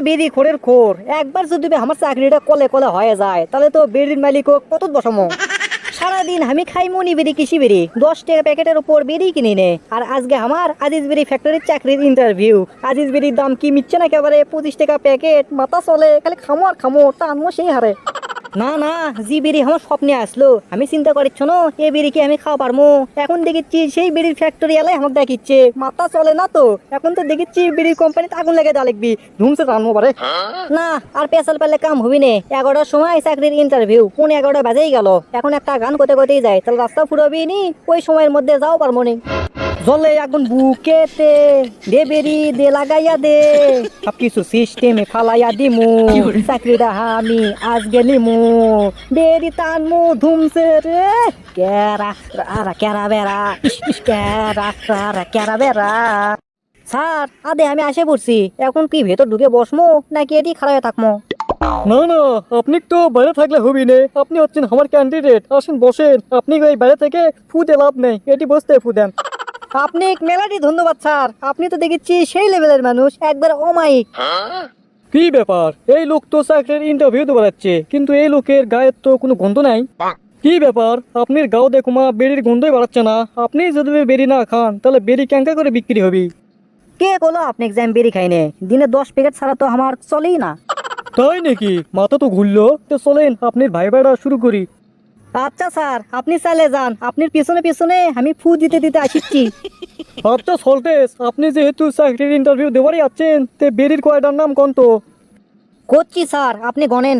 বেরি খোরের খোর একবার যদি আমার চাকরিটা কলে কলে হয়ে যায় তাহলে তো বেরির মালিক কত বসামো। সারাদিন আমি খাই মনি বেরি কৃষি বেরি 10 টাকা প্যাকেটের উপর বেরি কিনি নে। আর আজকে আমার আজিজ বেরি ফ্যাক্টরির চাকরির ইন্টারভিউ। আজিজ বেরির দাম কি মিচ্ছে না একেবারে 25 টাকা প্যাকেট। মাথা চলে খালি খামো আর খামো, তা আনবো সেই হারে। না না, জি বেরি আমার স্বপ্নে আসলো, আমি চিন্তা করিচ্ছ না এ বেরি কি আমি খাওয়া পারবো। এখন দেখেছি সেই বেরির ফ্যাক্টরি এলাই আমাকে দেখিচ্ছে, মাথা চলে না তো। এখন তো দেখেছি বেরির কোম্পানিতে আগুন লেগে যা লিখবি ধুমসে রানবো পারে। না আর পেশাল পারলে কাম হবি নে। 11টার সময় চাকরির ইন্টারভিউ, 11:30 বাজেই গেল। এখন একটা গান করতে করতেই যায়, তাহলে রাস্তা ফুরবি নি, ওই সময়ের মধ্যে যাও পারবো নি। জলে আগুন বুকেতে দে বেরি দে লাগাইয়া দে, সব কিছু সিস্টেমে ফালাইয়া দিমু, চাকরিটা আমি আজকে নিমু, বেরি টানমু ধুমসে রে কেরা রা কেরা বেড়া ইস কেরা রা কেরা বেড়া। স্যার আদে আমি আসে পড়ছি, এখন কি ভেতর ঢুকে বসমো নাকি এটি খাড়ায় থাকমো? না না, আপনি তো বাইরে থাকলে হবি না, আপনি হচ্ছেন আমার ক্যান্ডিডেট, আসেন বসেন। আপনি ওই বাইরে থেকে ফুটে লাভ নেই, এটি বসতে ফুদেন। আপনি মেলাটি ধন্যবাদ স্যার, আপনি তো দেখেছি সেই লেভেলের মানুষ, একবার অমায়িক। কি ব্যাপার, এই লোক তো চাকরির ইন্টারভিউ তো বাড়াচ্ছে, কিন্তু এই লোকের গায়ের তো কোনো গন্ধ নাই। কি ব্যাপার, আপনার গাও দেখো মা বেরির গন্ধই বাড়াচ্ছে না। আপনি যদি বেরি না খান তাহলে বেরি ক্যাঙ্কা করে বিক্রি হবি। কে বলো আপনি এক্সাম বেরি খাইনে? দিনে 10 প্যাকেট ছাড়া তো আমার চলেই না। তাই নাকি? মাথা তো ঘুরলো। তো চলেন আপনার ভাই ভাইরা শুরু করি। আচ্ছা স্যার আপনি চাইলে যান, আপনার পিছনে পিছনে আমি ফু দিতে দিতে আসিচ্ছি। আচ্ছা সল্টেস, আপনি যেহেতু চাকরির ইন্টারভিউ দেওয়ারই আছেন, তে বেরির কয়টার নাম কোন তো? করছি স্যার, আপনি গনেন।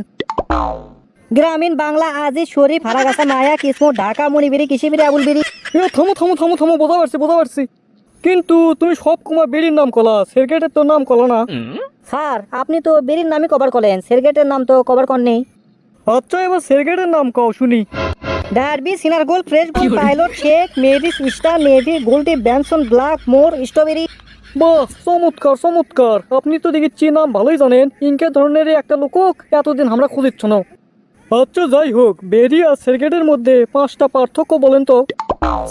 গ্রামীণ বাংলা আজিজ শরীফ হারাগাছা মায়া কিসমত ঢাকা মণিবেরি কৃষিবেরি আবুল বেরি। থামো থামো থামো থামো, বোঝা পারছি। কিন্তু তুমি সব কুমার বেরির নাম কলা, সেরগেটের তো নাম কলা না। স্যার আপনি তো বেরির নামই কভার করেন, সেরগেটের নাম তো কভার করেননি। আচ্ছা এবার সেরগেটের নাম কও শুনি। ডার্বি সিনার গোল ফ্রেশ গোল পাইলট শেক মেভিস স্টার নেভি গোল্ডি ব্যানসন ব্ল্যাক মোর স্ট্রবেরি। বাহ চমৎকার চমৎকার, আপনি তো দেখেছি নাম ভালোই জানেন। ইনকে ধরনের একটা লোক এতদিন আমরা খুঁজিচ্ছ না। আচ্ছা যাই হোক, বেরি আর সেরগেটের মধ্যে 5টা পার্থক্য বলেন তো।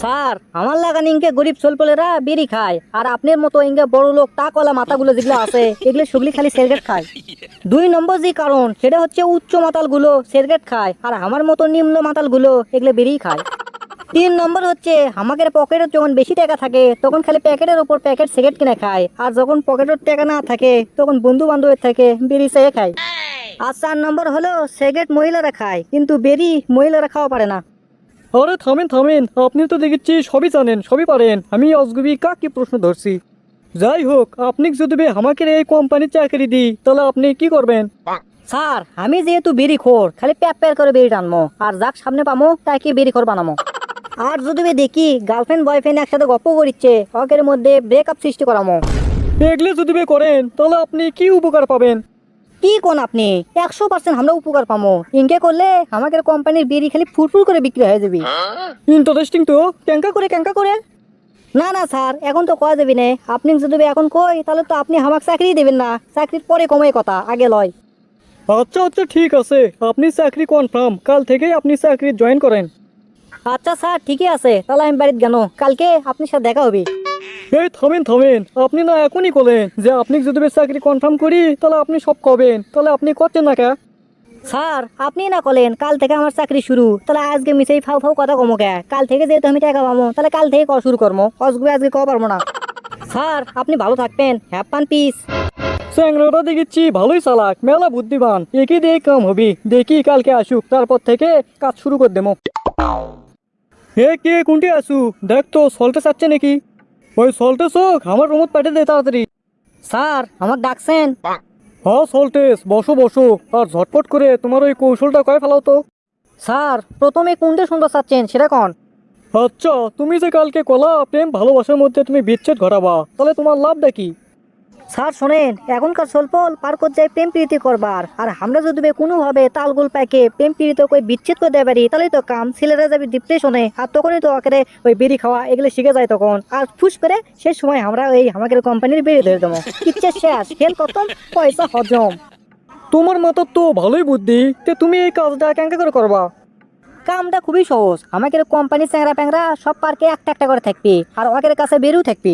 স্যার আমার লাগান ইনকে গরিব ছোলপলেরা বেরি খায়, আর আপনার মতো ইনকে বড় লোক টাকওয়ালা মাথাগুলো যেগুলো আছে এগুলো সেগুলি খালি সেরগেট খায়। 2 নম্বর যে কারণ সেটা হচ্ছে উচ্চ মাতালগুলো সেরগেট খায়, আর আমার মতো নিম্ন মাতালগুলো এগুলো বেরি খায়। 3 নম্বর হচ্ছে আমাদের পকেটে যখন বেশি টাকা থাকে তখন খালি প্যাকেটের উপর প্যাকেট সিগারেট কিনে খায়, আর যখন পকেটের টাকা না থাকে তখন বন্ধু বান্ধবের থেকে বেরি চেয়ে খায়। আর 4 নম্বর হলো সিগারেট মহিলারা খায়, কিন্তু বেরি মহিলারা খাওয়া পারে না। আরে থামেন থামেন, আপনি তো দেখেছি সবই জানেন সবই পারেন, আমি অজগবি কাকে প্রশ্ন ধরছি। যাই হোক, আপনি যদি আমাকে এই কোম্পানির চাকরি দিই তাহলে আপনি কি করবেন? স্যার আমি যেহেতু বেরি খোর, খালি প্যাপ করে বেরি টানমো, আর যাক সামনে পামো তাকে বেরি খোর বানামো। আর যদি দেখি গার্লফ্রেন্ড বয়ফ্রেন্ড একসাথে গপ্প করিচ্ছে, ওদের মধ্যে ব্রেকআপ সৃষ্টি করামো। এগুলো যদি করেন তাহলে আপনি কি উপকার পাবেন? কি কোন আপনি? 100% আমরা উপকার পামো। ইনকে করলে আমাদের কোম্পানির বেরি খালি ফুরফুর করে বিক্রি হয়ে যাবে। ইন্টারেস্টিং তো, ক্যাঙ্কা করে। না না স্যার এখন তো কয়া যাবি না, আপনি যদি এখন কই তাহলে তো আপনি আমাকে চাকরি দেবেন না, চাকরির পরে কমাই কথা আগে লয়। আচ্ছা আচ্ছা ঠিক আছে, আপনি চাকরি কনফার্ম, কাল থেকেই আপনি চাকরি জয়েন করেন। আচ্ছা স্যার ঠিকই আছে, তাহলে আমি বাড়িতে গেল, কালকে আপনার সাথে দেখা হবে। এই থামেন থামেন, আপনি না এখনই বলেন যে আপনি যদি চাকরি কনফার্ম করি তাহলে আপনি সব কবেন, তাহলে আপনি করছেন না কে? স্যার আপনি না কলেন কাল থেকে আমার চাকরি শুরু, তাহলে আজকে মিশাই ফাউ ফাউ কথা কমো কে? কাল থেকে যেহেতু আমি টাকা পাবো তাহলে কাল থেকে করা শুরু করবো, আজকে কওয়া পারবো না। স্যার আপনি ভালো থাকবেন, হ্যাভ ফান পিস। স্যাংরাটা দেখেছি ভালোই চালাক, মেলা বুদ্ধিমান, একই দিয়ে কাম হবি। দেখি কালকে আসুক, তারপর থেকে কাজ শুরু করে দেবো। হে কে কোনটি আসু, দেখ তো সল্টে চাচ্ছে নাকি? ওই সল্টে চোখ আমার রুমত পাঠিয়ে দে তাড়াতাড়ি। স্যার আমাকে ডাকছেন? হ্যাঁ সল্টেস, বসো বসো, আর ঝটপট করে তোমার ওই কৌশলটা কয়ে ফেলাও তো। স্যার প্রথমে কোনটা শুনতে চাচ্ছেন সেটা কোন? আচ্ছা তুমি যে কালকে কলা প্রেম ভালোবাসার মধ্যে তুমি বিচ্ছেদ ঘটাবা, তাহলে তোমার লাভটা কি? স্যার শোনেন, এখনকার স্বল্পল পার করে যায় প্রেম প্রীতি করবার, আর আমরা যদি কোনোভাবে তালগোল প্যাকে প্রেম প্রীতি কই বিচ্ছেদ করে দেয় পারি তাহলেই তো কাম। ছেলেরা যাবে ডিপ্রেশনে, আর তখনই তো আকারে ওই বেরি খাওয়া এগুলো শিখে যায় তখন, আর ফুস করে সে সময় আমরা ওই আমাদের কোম্পানির বেরি ধরে দেবো। ইচ্ছে শেষ, ফেল খতম, পয়সা হজম। তোমার মাথার তো ভালোই বুদ্ধি, তে তুমি এই কাজটা কেঙ্কা করে করবা? কামটা খুবই সহজ। আমাকে কোম্পানির চ্যাংরা প্যাংরা সব পার্কে একটা একটা করে থাকবি, আর ওদের কাছে বেরিয়েও থাকবি।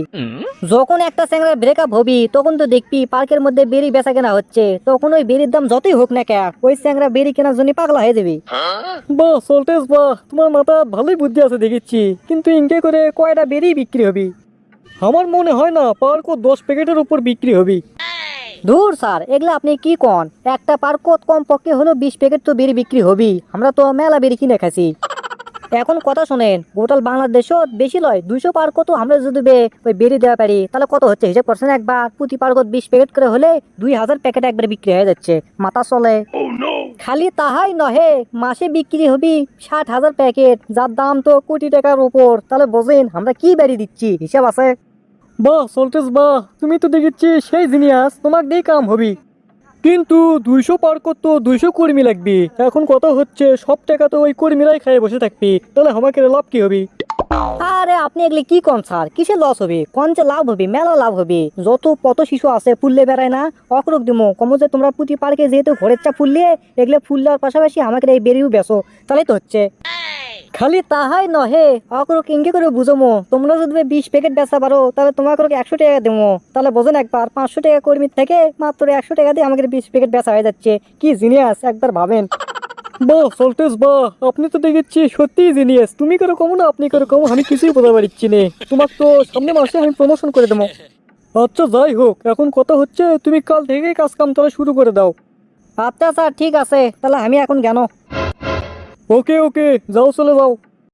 যখন একটা চ্যাংরা ব্রেকআপ হবি তখন তো দেখবি পার্কের মধ্যে বেরি বেচা কেনা হচ্ছে, তখন ওই বেরির দাম যতই হোক না কে, ওই চ্যাংরা বেরি কেনার জন্য পাগলা হয়ে যাবি। বাহ সল্টেস বাহ, তোমার মাথা ভালোই বুদ্ধি আছে দেখিচ্ছি, কিন্তু ইনকে করে কয়টা বেরি বিক্রি হবি? আমার মনে হয় না পার্কও 10 প্যাকেটের উপর বিক্রি হবি। ধুর স্যার, এগুলা আপনি কি কন? একটা পার্কত কম পক্ষে হলো 20 প্যাকেট তো বেরি বিক্রি হবি। আমরা তো মেলা বেরি কিনে খাইছি। এখন কথা শোনেন, গোটাল বাংলাদেশত বেশি লয় 200 পার্কও তো আমরা যদি ওই বেরি দেওয়া পারি, তাহলে কত হচ্ছে হিসাব করছেন একবার? প্রতি পার্কত 20 প্যাকেট করে হলে 2000 প্যাকেট একবার বিক্রি হয়ে যাচ্ছে, মাথা চলে। খালি তাহাই নহে, মাসে বিক্রি হবি 60,000 প্যাকেট, যার দাম তো কোটি টাকার উপর। তাহলে বোঝেন আমরা কি বেরি দিচ্ছি, হিসাব আছে। বাহ সল্টেস বাহ, তুমি তো দেখিচ্ছি সেই জিনিয়াস, তোমাক দিয়ে কাম হবি। কিন্তু 200 পার্কত তো 200 কর্মী লাগবে। এখন কত হচ্ছে, সব টাকা তো ওই কর্মীরাই খাইয়ে বসে থাকবি, তাহলে আমাকে লাভ কি হবি? আরে আপনি এগুলি কি কন স্যার? কিসে লস হবে? কোন যে লাভ হবে, মেলা লাভ হবে। যত পত শিশু আছে ফুললে বেড়ায় না, অকরক দিমো কমো যে তোমরা প্রতি পার্কে যেহেতু ঘরের চা ফুললে, এগুলো ফুললের পাশাপাশি আমাকে এই বেরিয়েও বেসো, তাহলেই তো হচ্ছে। খালি তাহাই নহে, অকরক ইঙ্গি করে বুঝমো, তোমরা যদি 20 প্যাকেট বেচা পারো তাহলে তোমাকে 100 টাকা দেবো। তাহলে বোঝেন একবার, 500 টাকা কর্মীর থেকে মাত্র 100 টাকা দিয়ে আমাকে 20 প্যাকেট বেচা হয়ে যাচ্ছে। কি জিনিয়াস, একবার ভাবেন। বাহ সল্টেস বাহ, আপনি তো দেখিচ্ছি সত্যিই জিনিয়াস। তুমি করে কমো না আপনি করে কমো, আমি কিছুই বোঝা পারছি নে। তোমার তো সামনে মাসে আমি প্রমোশন করে দেবো। আচ্ছা যাই হোক, এখন কথা হচ্ছে তুমি কাল থেকেই কাজ কাম তাহলে শুরু করে দাও। আচ্ছা স্যার ঠিক আছে, তাহলে আমি এখন জ্ঞান। ওকে ওকে, যাও চলে যাও।